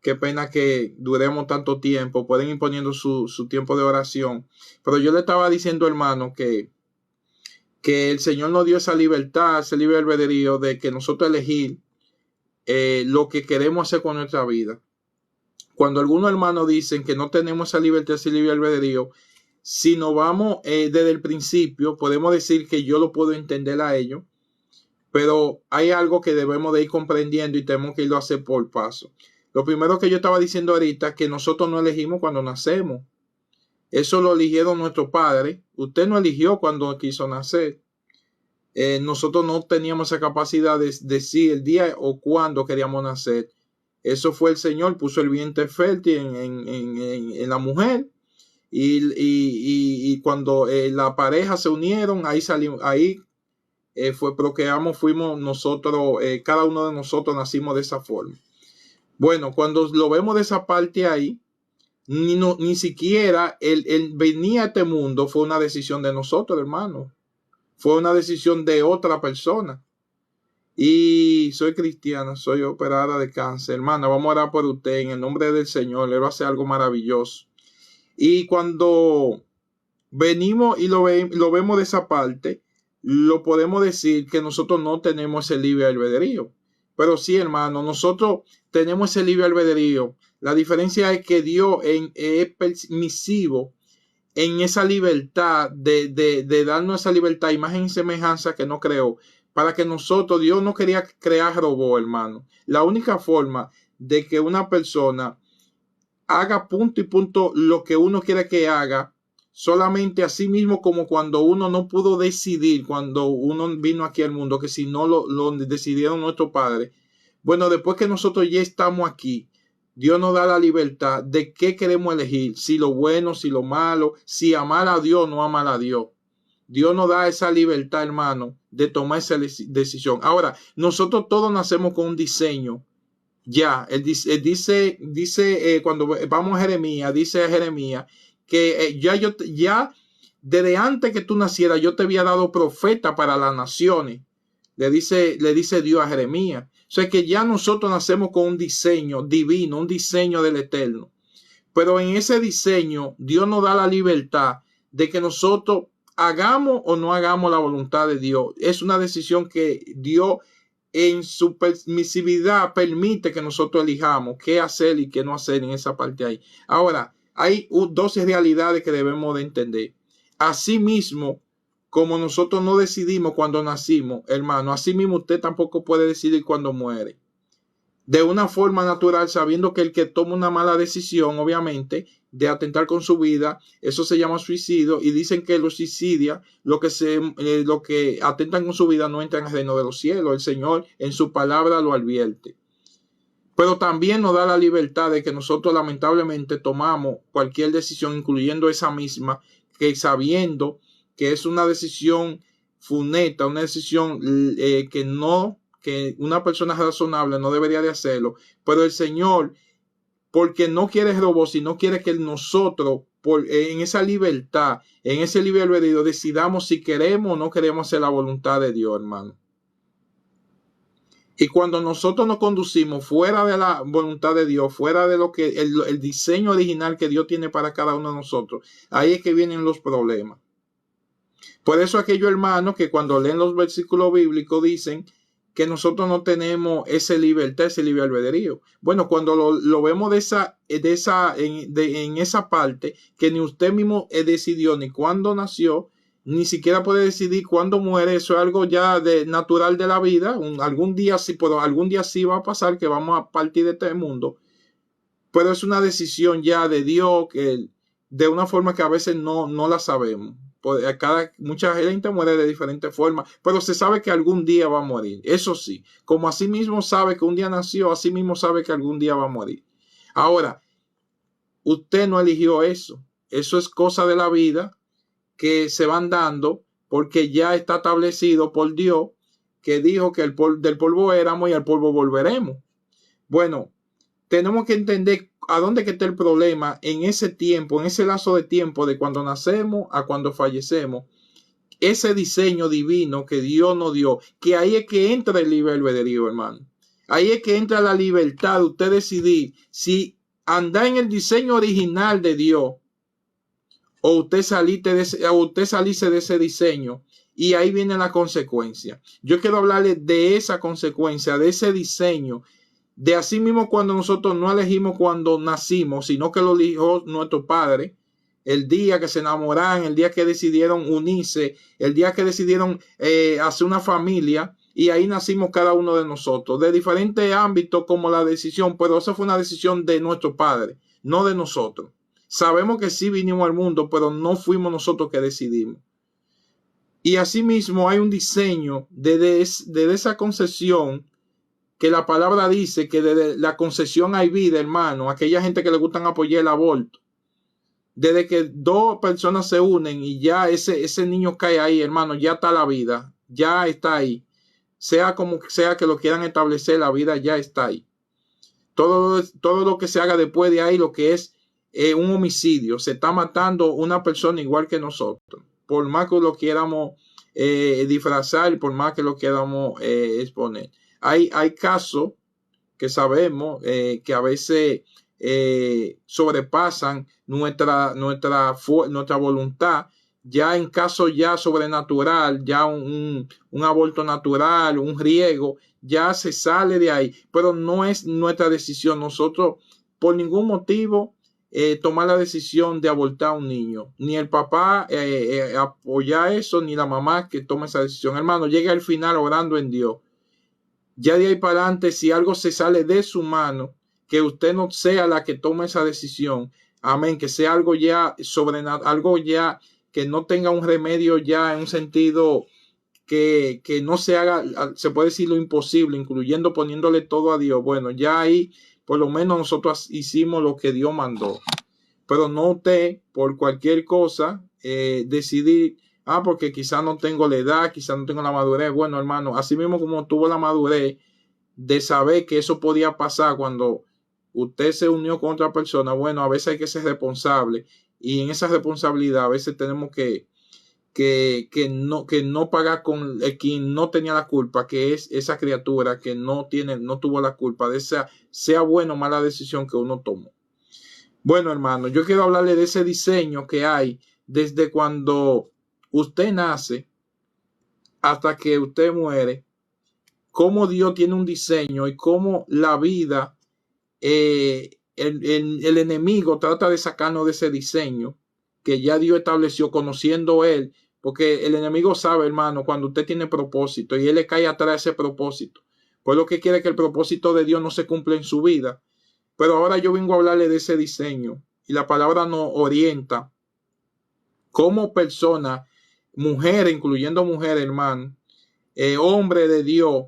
Qué pena que duremos tanto tiempo. Pueden ir poniendo su tiempo de oración. Pero yo le estaba diciendo, hermano, que el Señor nos dio esa libertad, ese libre albedrío de que nosotros elegir lo que queremos hacer con nuestra vida. Cuando algunos hermanos dicen que no tenemos esa libertad, ese libre albedrío, si nos vamos desde el principio, podemos decir que yo lo puedo entender a ellos, pero hay algo que debemos de ir comprendiendo y tenemos que irlo a hacer por paso. Lo primero que yo estaba diciendo ahorita, que nosotros no elegimos cuando nacemos. Eso lo eligieron nuestros padres. Usted no eligió cuando quiso nacer. Nosotros no teníamos esa capacidad de decir el día o cuándo queríamos nacer. Eso fue el Señor, puso el vientre fértil en la mujer. Y cuando la pareja se unieron, ahí salimos, ahí fue procreamos, fuimos nosotros, cada uno de nosotros nacimos de esa forma. Bueno, cuando lo vemos de esa parte ahí, ni siquiera el venir a este mundo fue una decisión de nosotros, hermano. Fue una decisión de otra persona. Y soy cristiana, soy operada de cáncer. Hermana, vamos a orar por usted en el nombre del Señor. Él va a hacer algo maravilloso. Y cuando venimos y lo vemos de esa parte, lo podemos decir que nosotros no tenemos ese libre albedrío. Pero sí, hermano, nosotros tenemos ese libre albedrío. La diferencia es que Dios es permisivo en esa libertad de darnos esa libertad, imagen y semejanza que no creó. Para que nosotros, Dios no quería crear robots, hermano. La única forma de que una persona haga punto y punto lo que uno quiere que haga, solamente así mismo como cuando uno no pudo decidir, cuando uno vino aquí al mundo, que si no lo decidieron nuestros padres. Bueno, después que nosotros ya estamos aquí, Dios nos da la libertad de qué queremos elegir, si lo bueno, si lo malo, si amar a Dios o no amar a Dios. Dios nos da esa libertad, hermano, de tomar esa decisión. Ahora, nosotros todos nacemos con un diseño. Ya, él dice cuando vamos a Jeremías, dice a Jeremías que ya desde antes que tú nacieras yo te había dado profeta para las naciones. Le dice Dios a Jeremías. O sea que ya nosotros nacemos con un diseño divino, un diseño del Eterno. Pero en ese diseño Dios nos da la libertad de que nosotros hagamos o no hagamos la voluntad de Dios. Es una decisión que Dios en su permisividad permite que nosotros elijamos qué hacer y qué no hacer en esa parte ahí. Ahora, hay 12 realidades que debemos de entender. Asimismo, como nosotros no decidimos cuando nacimos, hermano, asimismo usted tampoco puede decidir cuando muere. De una forma natural, sabiendo que el que toma una mala decisión, obviamente, de atentar con su vida, eso se llama suicidio, y dicen que los suicidios, lo que atentan con su vida no entran al reino de los cielos. El Señor en su palabra lo advierte. Pero también nos da la libertad de que nosotros lamentablemente tomamos cualquier decisión, incluyendo esa misma, que sabiendo que es una decisión funesta, una decisión que una persona razonable no debería de hacerlo, pero el Señor, porque no quiere robots, sino quiere que nosotros, en esa libertad, en ese libre albedrío, decidamos si queremos o no queremos hacer la voluntad de Dios, hermano. Y cuando nosotros nos conducimos fuera de la voluntad de Dios, fuera de lo que el diseño original que Dios tiene para cada uno de nosotros, ahí es que vienen los problemas. Por eso aquellos hermanos que cuando leen los versículos bíblicos dicen que nosotros no tenemos esa libertad, ese libre albedrío. Bueno, cuando lo vemos en esa parte, que ni usted mismo decidió ni cuándo nació, ni siquiera puede decidir cuándo muere, eso es algo ya natural de la vida. Algún día sí va a pasar que vamos a partir de este mundo, pero es una decisión ya de Dios, que de una forma que a veces no la sabemos. Mucha gente muere de diferentes formas, pero se sabe que algún día va a morir. Eso sí, como así mismo sabe que un día nació, así mismo sabe que algún día va a morir. Ahora, usted no eligió eso. Eso es cosa de la vida que se van dando porque ya está establecido por Dios, que dijo que del polvo éramos y al polvo volveremos. Bueno, tenemos que entender a dónde está el problema en ese tiempo, en ese lazo de tiempo de cuando nacemos a cuando fallecemos. Ese diseño divino que Dios nos dio, que ahí es que entra el libre albedrío, hermano. Ahí es que entra la libertad de usted decidir si andar en el diseño original de Dios o usted salirse de ese diseño. Y ahí viene la consecuencia. Yo quiero hablarle de esa consecuencia, de ese diseño. De así mismo cuando nosotros no elegimos cuando nacimos, sino que lo eligió nuestro Padre. El día que se enamoraron, el día que decidieron unirse, el día que decidieron hacer una familia. Y ahí nacimos cada uno de nosotros, de diferentes ámbitos como la decisión, pero esa fue una decisión de nuestro Padre, no de nosotros. Sabemos que sí vinimos al mundo, pero no fuimos nosotros que decidimos. Y asimismo hay un diseño de esa concesión, que la palabra dice que desde la concesión hay vida, hermano. Aquella gente que le gustan apoyar el aborto. Desde que dos personas se unen y ya ese niño cae ahí, hermano, ya está la vida, ya está ahí. Sea como sea que lo quieran establecer, la vida ya está ahí. Todo lo que se haga después de ahí, lo que es un homicidio, se está matando una persona igual que nosotros. Por más que lo quieramos disfrazar, por más que lo quieramos exponer. Hay casos que sabemos que a veces sobrepasan nuestra voluntad. Ya en caso ya sobrenatural, ya un aborto natural, un riego, ya se sale de ahí, pero no es nuestra decisión. Nosotros por ningún motivo tomar la decisión de abortar a un niño, ni el papá apoya eso, ni la mamá que toma esa decisión. Hermano, llega al final orando en Dios. Ya de ahí para adelante, si algo se sale de su mano, que usted no sea la que tome esa decisión. Amén, que sea algo ya sobrenatural, algo ya que no tenga un remedio ya en un sentido que no se haga, se puede decir lo imposible, incluyendo poniéndole todo a Dios. Bueno, ya ahí por lo menos nosotros hicimos lo que Dios mandó. Pero no usted por cualquier cosa decidir, porque quizás no tengo la edad, quizás no tengo la madurez. Bueno, hermano, así mismo como tuvo la madurez de saber que eso podía pasar cuando usted se unió con otra persona, bueno, a veces hay que ser responsable. Y en esa responsabilidad a veces tenemos que no pagar con quien no tenía la culpa, que es esa criatura que no tuvo la culpa de esa, sea buena o mala decisión que uno tomó. Bueno, hermano, yo quiero hablarle de ese diseño que hay desde cuando usted nace hasta que usted muere, cómo Dios tiene un diseño y cómo la vida, el enemigo trata de sacarnos de ese diseño que ya Dios estableció, conociendo él, porque el enemigo sabe, hermano, cuando usted tiene propósito y él le cae atrás de ese propósito, pues lo que quiere que el propósito de Dios no se cumpla en su vida. Pero ahora yo vengo a hablarle de ese diseño y la palabra nos orienta como persona, mujer, incluyendo mujer, hermano, hombre de Dios,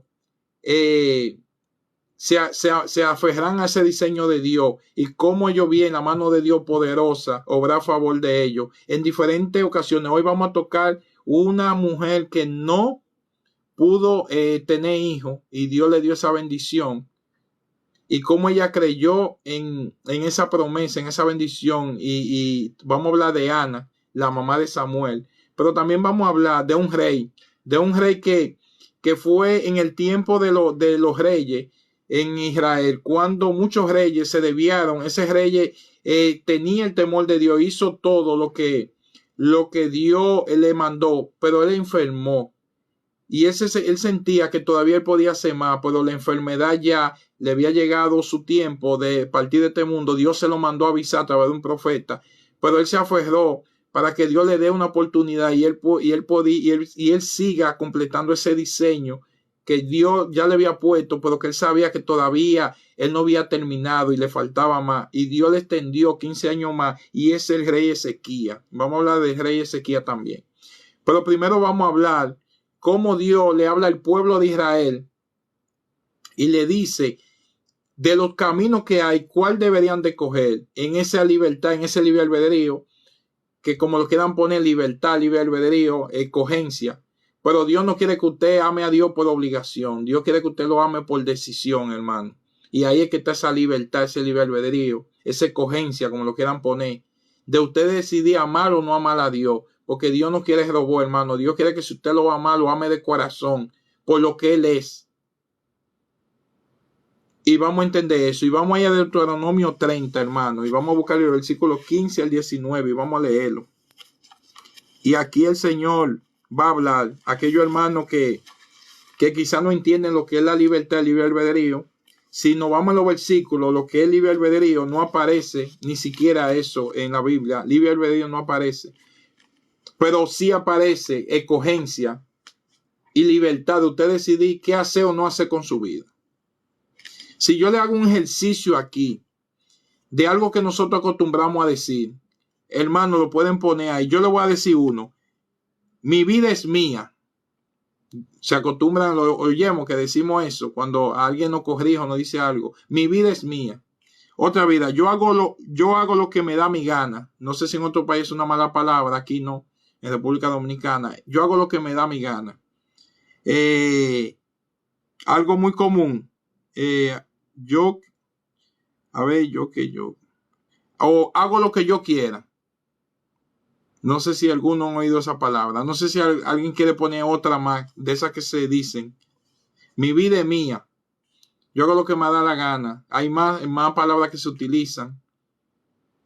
se aferran a ese diseño de Dios y cómo ellos ven la mano de Dios poderosa obrar a favor de ellos en diferentes ocasiones. Hoy vamos a tocar una mujer que no pudo tener hijos y Dios le dio esa bendición y cómo ella creyó en esa promesa, en esa bendición. Y vamos a hablar de Ana, la mamá de Samuel, pero también vamos a hablar de un rey que fue en el tiempo de los reyes en Israel, cuando muchos reyes se desviaron. Ese rey tenía el temor de Dios, hizo todo lo que Dios le mandó, pero él enfermó. Y él sentía que todavía él podía hacer más, pero la enfermedad ya le había llegado su tiempo de partir de este mundo. Dios se lo mandó a avisar a través de un profeta, pero él se aferró para que Dios le dé una oportunidad y él siga completando ese diseño que Dios ya le había puesto, pero que él sabía que todavía él no había terminado y le faltaba más. Y Dios le extendió 15 años más y es el rey Ezequías. Vamos a hablar del rey Ezequías también. Pero primero vamos a hablar cómo Dios le habla al pueblo de Israel y le dice de los caminos que hay, cuál deberían de coger en esa libertad, en ese libre albedrío, que como lo quieran poner, libertad, libre albedrío, escogencia. Pero Dios no quiere que usted ame a Dios por obligación. Dios quiere que usted lo ame por decisión, hermano. Y ahí es que está esa libertad, ese libre albedrío, esa escogencia, como lo quieran poner, de usted decidir amar o no amar a Dios. Porque Dios no quiere robar, hermano. Dios quiere que si usted lo ama, lo ame de corazón, por lo que Él es. Y vamos a entender eso. Y vamos a ir a Deuteronomio 30, hermano. Y vamos a buscar el versículo 15 al 19 y vamos a leerlo. Y aquí el Señor va a hablar a aquellos hermanos que quizás no entienden lo que es la libertad, el libre albedrío. Si nos vamos a los versículos, lo que es libre albedrío no aparece, ni siquiera eso en la Biblia. Libre albedrío no aparece. Pero sí aparece escogencia y libertad de usted decidir qué hacer o no hacer con su vida. Si yo le hago un ejercicio aquí de algo que nosotros acostumbramos a decir, hermano, lo pueden poner ahí. Yo le voy a decir uno. Mi vida es mía. Se acostumbran, lo oyemos que decimos eso cuando alguien nos corrige o nos dice algo. Mi vida es mía. Otra vida, yo hago lo que me da mi gana. No sé si en otro país es una mala palabra, aquí no, en República Dominicana. Yo hago lo que me da mi gana. Algo muy común. O hago lo que yo quiera. No sé si alguno ha oído esa palabra. No sé si alguien quiere poner otra más de esas que se dicen. Mi vida es mía. Yo hago lo que me da la gana. Hay más palabras que se utilizan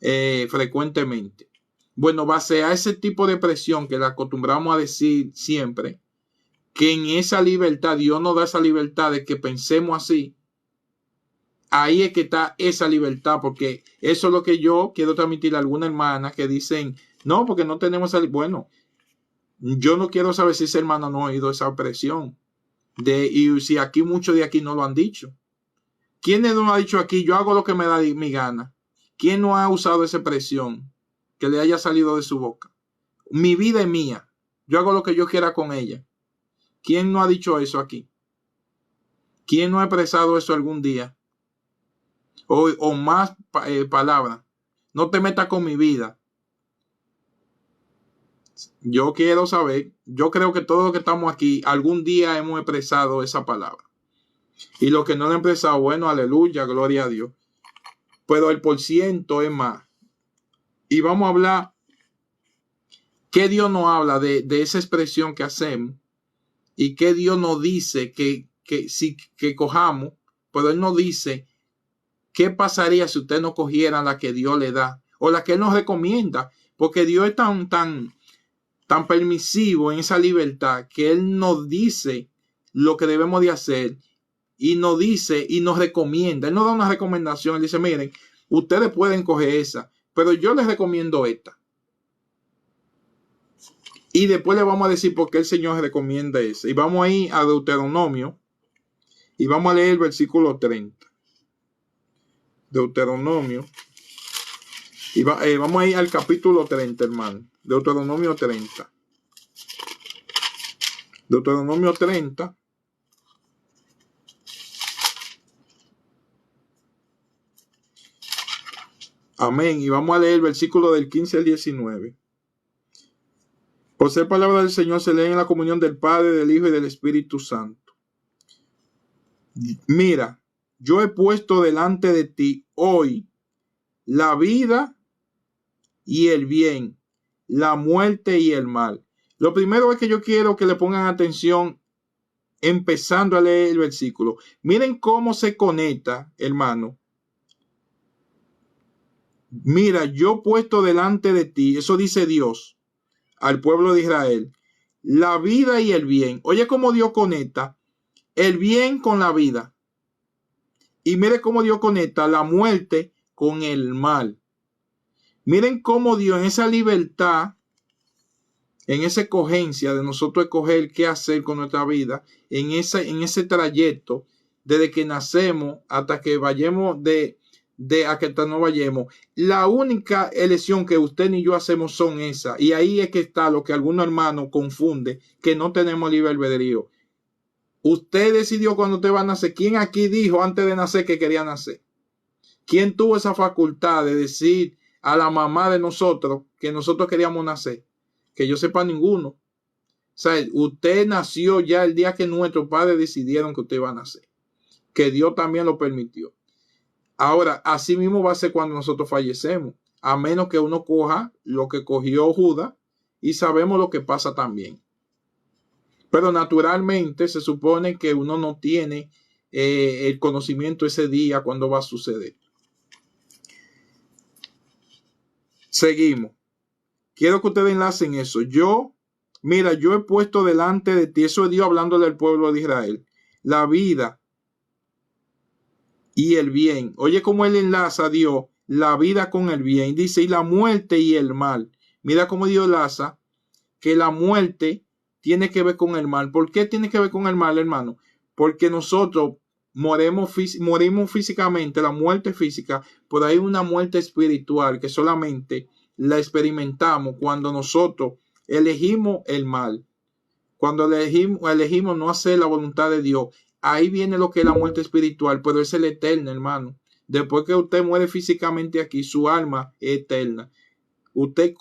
frecuentemente. Bueno, base a ese tipo de presión que le acostumbramos a decir siempre, que en esa libertad, Dios nos da esa libertad de que pensemos así. Ahí es que está esa libertad, porque eso es lo que yo quiero transmitir a alguna hermana que dicen, no, porque no tenemos esa libertad. Bueno, yo no quiero saber si esa hermana no ha oído esa presión. Y si aquí muchos de aquí no lo han dicho. ¿Quién no ha dicho aquí, yo hago lo que me da mi gana? ¿Quién no ha usado esa presión que le haya salido de su boca? Mi vida es mía. Yo hago lo que yo quiera con ella. ¿Quién no ha dicho eso aquí? ¿Quién no ha expresado eso algún día? O más palabras. No te metas con mi vida. Yo quiero saber, yo creo que todos los que estamos aquí algún día hemos expresado esa palabra. Y los que no lo han expresado, bueno, aleluya, gloria a Dios. Pero el % es más. Y vamos a hablar qué Dios nos habla de esa expresión que hacemos y qué Dios nos dice que cojamos, pero Él nos dice qué pasaría si usted no cogiera la que Dios le da o la que Él nos recomienda, porque Dios es tan permisivo en esa libertad que Él nos dice lo que debemos de hacer y nos dice y nos recomienda. Él nos da una recomendación. Él dice, miren, ustedes pueden coger esa, pero yo les recomiendo esta. Y después le vamos a decir por qué el Señor recomienda esa. Y vamos a ir a Deuteronomio y vamos a leer el versículo 30. Deuteronomio. Y vamos a ir al capítulo 30, hermano. Deuteronomio 30. Deuteronomio 30. Amén. Y vamos a leer el versículo del 15 al 19. Por ser palabra del Señor se lee en la comunión del Padre, del Hijo y del Espíritu Santo. Mira, yo he puesto delante de ti hoy la vida y el bien, la muerte y el mal. Lo primero es que yo quiero que le pongan atención empezando a leer el versículo. Miren cómo se conecta, hermano. Mira, yo he puesto delante de ti, eso dice Dios al pueblo de Israel, la vida y el bien. Oye cómo Dios conecta el bien con la vida. Y mire cómo Dios conecta la muerte con el mal. Miren cómo Dios en esa libertad, en esa escogencia de nosotros escoger qué hacer con nuestra vida, en ese trayecto, desde que nacemos hasta que vayamos a que no vayamos, la única elección que usted ni yo hacemos son esas. Y ahí es que está lo que algunos hermanos confunden, que no tenemos libre albedrío. Usted decidió cuando usted va a nacer. ¿Quién aquí dijo antes de nacer que quería nacer? ¿Quién tuvo esa facultad de decir a la mamá de nosotros que nosotros queríamos nacer? Que yo sepa, ninguno. O sea, usted nació ya el día que nuestros padres decidieron que usted iba a nacer. Que Dios también lo permitió. Ahora, así mismo va a ser cuando nosotros fallecemos. A menos que uno coja lo que cogió Judas y sabemos lo que pasa también. Pero naturalmente se supone que uno no tiene el conocimiento ese día cuando va a suceder. Seguimos. Quiero que ustedes enlacen eso. Mira, yo he puesto delante de ti, eso es Dios hablándole al pueblo de Israel, la vida y el bien. Oye cómo él enlaza a Dios la vida con el bien. Dice, y la muerte y el mal. Mira cómo Dios enlaza que la muerte tiene que ver con el mal. ¿Por qué tiene que ver con el mal, hermano? Porque nosotros morimos físicamente, la muerte física, pero hay una muerte espiritual que solamente la experimentamos cuando nosotros elegimos el mal. Cuando elegimos no hacer la voluntad de Dios, ahí viene lo que es la muerte espiritual, pero es el eterno, hermano. Después que usted muere físicamente aquí, su alma es eterna. Usted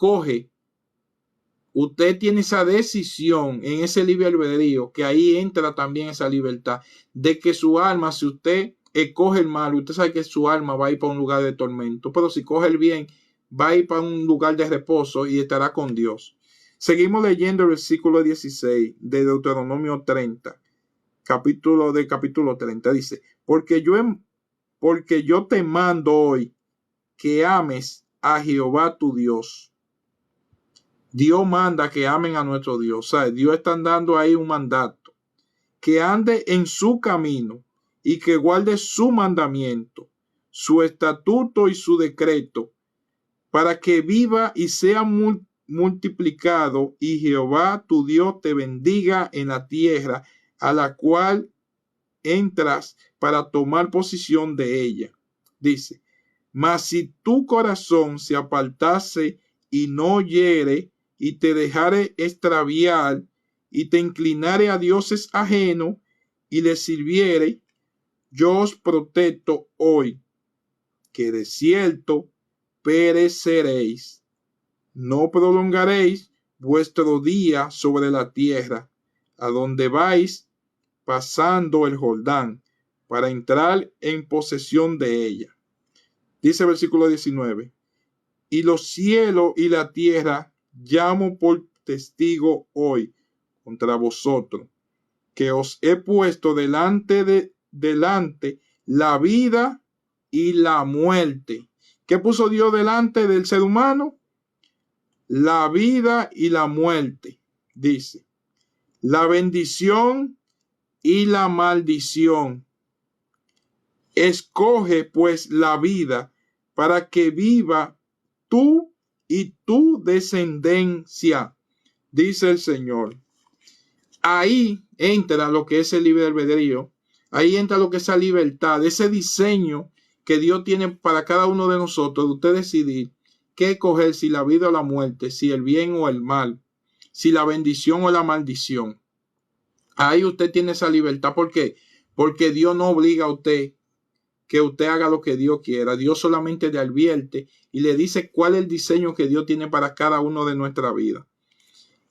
tiene esa decisión en ese libre albedrío, que ahí entra también esa libertad, de que su alma, si usted escoge el mal, usted sabe que su alma va a ir para un lugar de tormento, pero si coge el bien, va a ir para un lugar de reposo y estará con Dios. Seguimos leyendo el versículo 16 de Deuteronomio 30, capítulo 30, dice, porque yo te mando hoy que ames a Jehová tu Dios. Dios manda que amen a nuestro Dios. O sea, Dios está dando ahí un mandato. Que ande en su camino y que guarde su mandamiento, su estatuto y su decreto, para que viva y sea multiplicado, y Jehová tu Dios te bendiga en la tierra a la cual entras para tomar posesión de ella. Dice, mas si tu corazón se apartase y no oyere y te dejare extraviar y te inclinare a dioses ajenos y le sirviere, yo os protesto hoy que de cierto pereceréis. No prolongaréis vuestro día sobre la tierra, a donde vais pasando el Jordán, para entrar en posesión de ella. Dice el versículo 19, y los cielos y la tierra llamo por testigo hoy contra vosotros, que os he puesto delante la vida y la muerte. ¿Qué puso Dios delante del ser humano? La vida y la muerte. Dice, la bendición y la maldición. Escoge pues la vida para que viva tú y tu descendencia, dice el Señor. Ahí entra lo que es el libre albedrío, ahí entra lo que es esa libertad, ese diseño que Dios tiene para cada uno de nosotros, de usted decidir qué escoger, si la vida o la muerte, si el bien o el mal, si la bendición o la maldición. Ahí usted tiene esa libertad. ¿Por qué? Porque Dios no obliga a usted que usted haga lo que Dios quiera. Dios solamente le advierte y le dice cuál es el diseño que Dios tiene para cada uno de nuestra vida.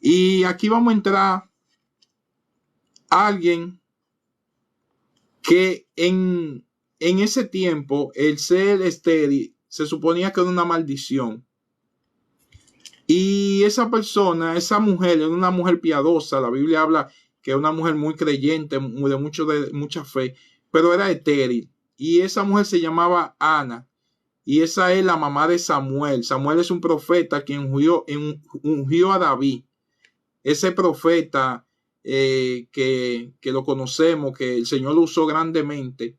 Y aquí vamos a entrar a alguien que en ese tiempo el ser estéril se suponía que era una maldición. Y esa persona, esa mujer, era una mujer piadosa. La Biblia habla que es una mujer muy creyente, de mucha fe, pero era estéril. Y esa mujer se llamaba Ana. Y esa es la mamá de Samuel. Samuel es un profeta quien ungió a David. Ese profeta que lo conocemos, que el Señor lo usó grandemente,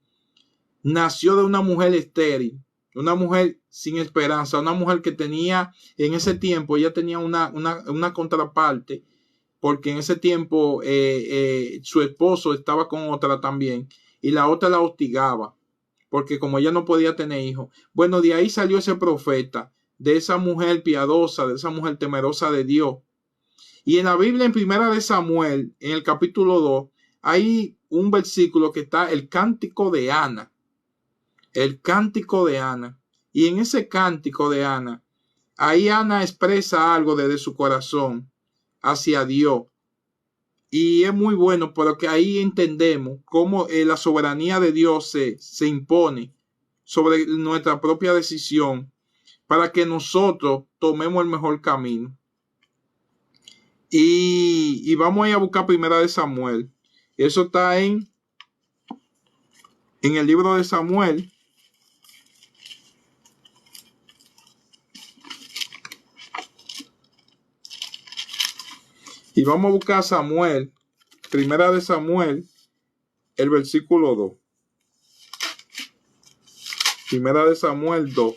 nació de una mujer estéril, una mujer sin esperanza, una mujer que tenía, en ese tiempo, ella tenía una contraparte, porque en ese tiempo su esposo estaba con otra también, y la otra la hostigaba, porque como ella no podía tener hijos. Bueno, de ahí salió ese profeta, de esa mujer piadosa, de esa mujer temerosa de Dios. Y en la Biblia, en Primera de Samuel, en el capítulo 2, hay un versículo que está el cántico de Ana. El cántico de Ana. Y en ese cántico de Ana, ahí Ana expresa algo desde su corazón hacia Dios. Y es muy bueno, porque ahí entendemos cómo la soberanía de Dios se impone sobre nuestra propia decisión para que nosotros tomemos el mejor camino. Y vamos a ir a buscar Primera de Samuel. Eso está en en el libro de Samuel, y vamos a buscar Samuel, primera de Samuel, el versículo 2. Primera de Samuel 2.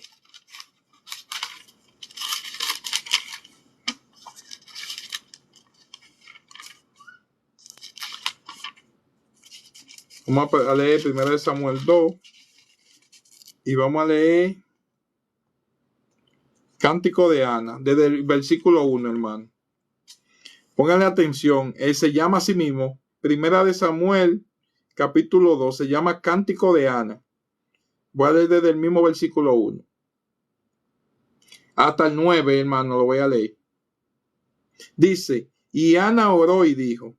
Vamos a leer primera de Samuel 2 y vamos a leer Cántico de Ana, desde el versículo 1, hermano. Pónganle atención, él se llama a sí mismo, primera de Samuel, capítulo 2, se llama Cántico de Ana. Voy a leer desde el mismo versículo 1 hasta el 9, hermano, lo voy a leer. Dice, y Ana oró y dijo,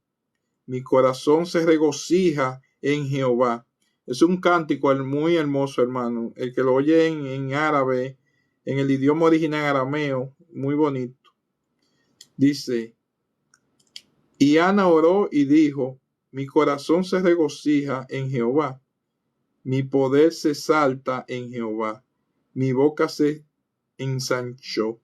mi corazón se regocija en Jehová. Es un cántico muy hermoso, hermano. El que lo oye en árabe, en el idioma original arameo, muy bonito. Dice, y Ana oró y dijo, mi corazón se regocija en Jehová. Mi poder se exalta en Jehová. Mi boca se ensanchó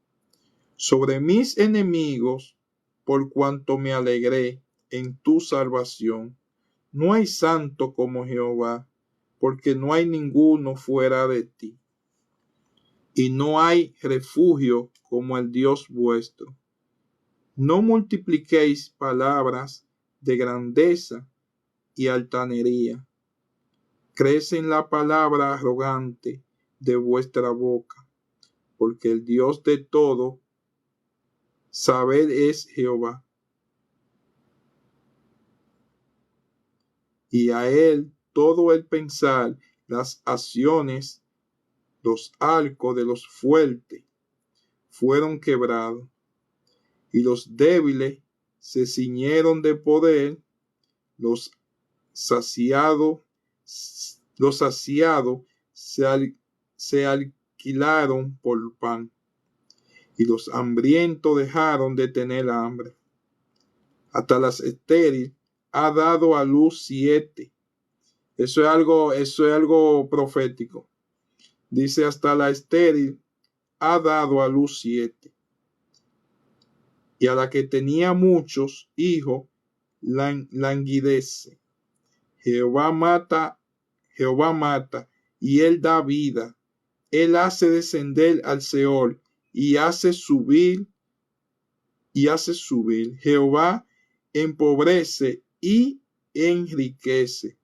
sobre mis enemigos, por cuanto me alegré en tu salvación. No hay santo como Jehová, porque no hay ninguno fuera de ti, y no hay refugio como el Dios vuestro. No multipliquéis palabras de grandeza y altanería. Crece en la palabra arrogante de vuestra boca, porque el Dios de todo saber es Jehová. Y a él todo el pensar, las acciones, los arcos de los fuertes fueron quebrados, y los débiles se ciñeron de poder, los saciados se alquilaron por pan, y los hambrientos dejaron de tener hambre. Hasta las estériles ha dado a luz 7. Eso es algo profético. Dice, hasta la estéril ha dado a luz 7. Y a la que tenía muchos hijos languidece. Jehová mata, y él da vida. Él hace descender al Seol y hace subir. Jehová empobrece y enriquece,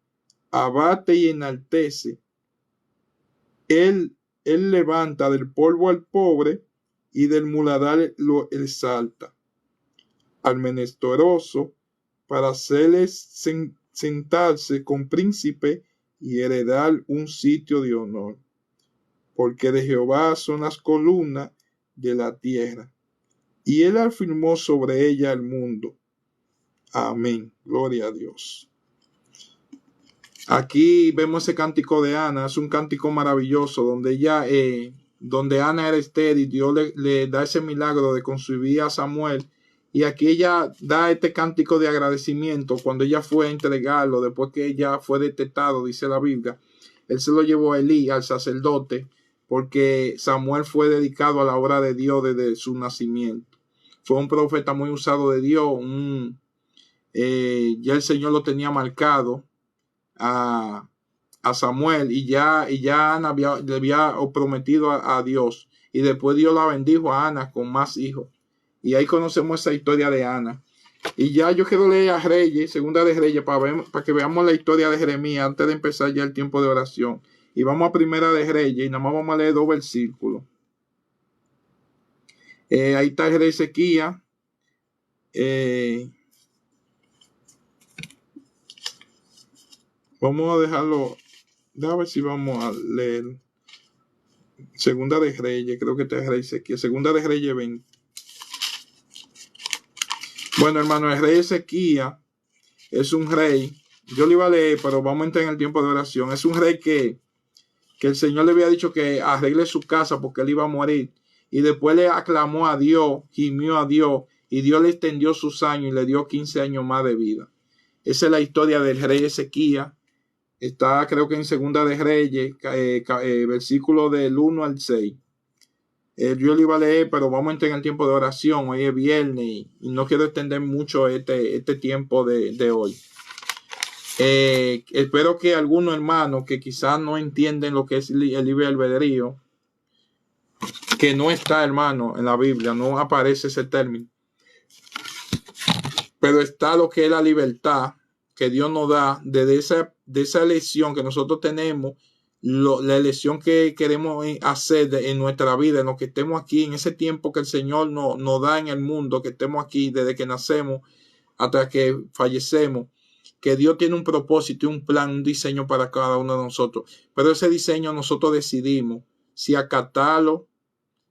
abate y enaltece. Él levanta del polvo al pobre y del muladar lo exalta. Al menesteroso para hacerles sentarse con príncipe y heredar un sitio de honor. Porque de Jehová son las columnas de la tierra, y él afirmó sobre ella el mundo. Amén. Gloria a Dios. Aquí vemos ese cántico de Ana. Es un cántico maravilloso donde Ana era estéril. Dios le da ese milagro de concebir a Samuel. Y aquí ella da este cántico de agradecimiento cuando ella fue a entregarlo. Después que ella fue detectado, dice la Biblia, él se lo llevó a Elí, al sacerdote, porque Samuel fue dedicado a la obra de Dios desde su nacimiento. Fue un profeta muy usado de Dios. Ya el Señor lo tenía marcado a Samuel, y ya Ana le había prometido a Dios, y después Dios la bendijo a Ana con más hijos, y ahí conocemos esa historia de Ana. Y ya yo quiero leer a Reyes, segunda de Reyes, para que veamos la historia de Jeremías antes de empezar ya el tiempo de oración. Y vamos a primera de Reyes, y nada más vamos a leer 2 versículos. Ahí está el rey Ezequías. Vamos a dejarlo. A ver si vamos a leer segunda de Reyes. Creo que este es rey Ezequías. Segunda de Reyes 20. Bueno, hermano, el rey Ezequías es un rey. Yo lo iba a leer, pero vamos a entrar en el tiempo de oración. Es un rey que el Señor le había dicho que arregle su casa porque él iba a morir. Y después le aclamó a Dios, gimió a Dios, y Dios le extendió sus años y le dio 15 años más de vida. Esa es la historia del rey Ezequías. Está creo que en Segunda de Reyes, versículo del 1 al 6. Yo lo iba a leer, pero vamos a entrar en el tiempo de oración. Hoy es viernes y no quiero extender mucho este tiempo de hoy. Espero que algunos hermanos que quizás no entienden lo que es el libre albedrío, que no está, hermano, en la Biblia, no aparece ese término, pero está lo que es la libertad que Dios nos da de esa elección que nosotros tenemos, la elección que queremos hacer en nuestra vida, en lo que estemos aquí, en ese tiempo que el Señor nos da en el mundo, que estemos aquí desde que nacemos hasta que fallecemos, que Dios tiene un propósito, un plan, un diseño para cada uno de nosotros. Pero ese diseño nosotros decidimos si acatarlo,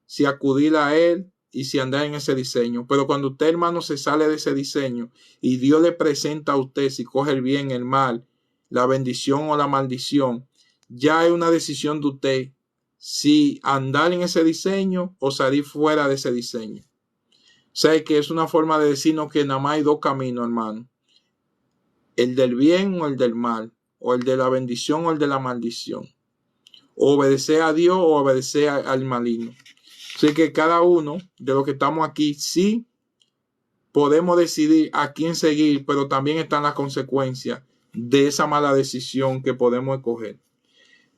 si acudir a Él y si andar en ese diseño. Pero cuando usted, hermano, se sale de ese diseño y Dios le presenta a usted si coge el bien, el mal, la bendición o la maldición, ya hay una decisión de usted si andar en ese diseño o salir fuera de ese diseño. O sea, que es una forma de decirnos que nada más hay dos caminos, hermano. El del bien o el del mal, o el de la bendición o el de la maldición. O obedecer a Dios o obedecer al maligno. Así que cada uno de los que estamos aquí, sí podemos decidir a quién seguir, pero también están las consecuencias de esa mala decisión que podemos escoger.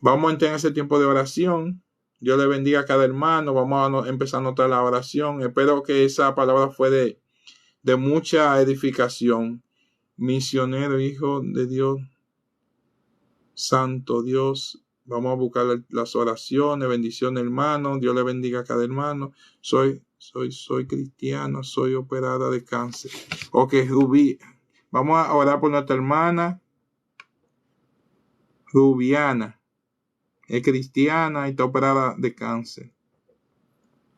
Vamos a entrar en ese tiempo de oración. Dios le bendiga a cada hermano. Vamos a empezar a notar la oración. Espero que esa palabra fue de mucha edificación. Misionero, hijo de Dios, santo Dios. Vamos a buscar las oraciones. Bendición, hermano. Dios le bendiga a cada hermano. Soy cristiano. Soy operada de cáncer. Ok, Rubí. Vamos a orar por nuestra hermana Rubiana. Es cristiana y está operada de cáncer.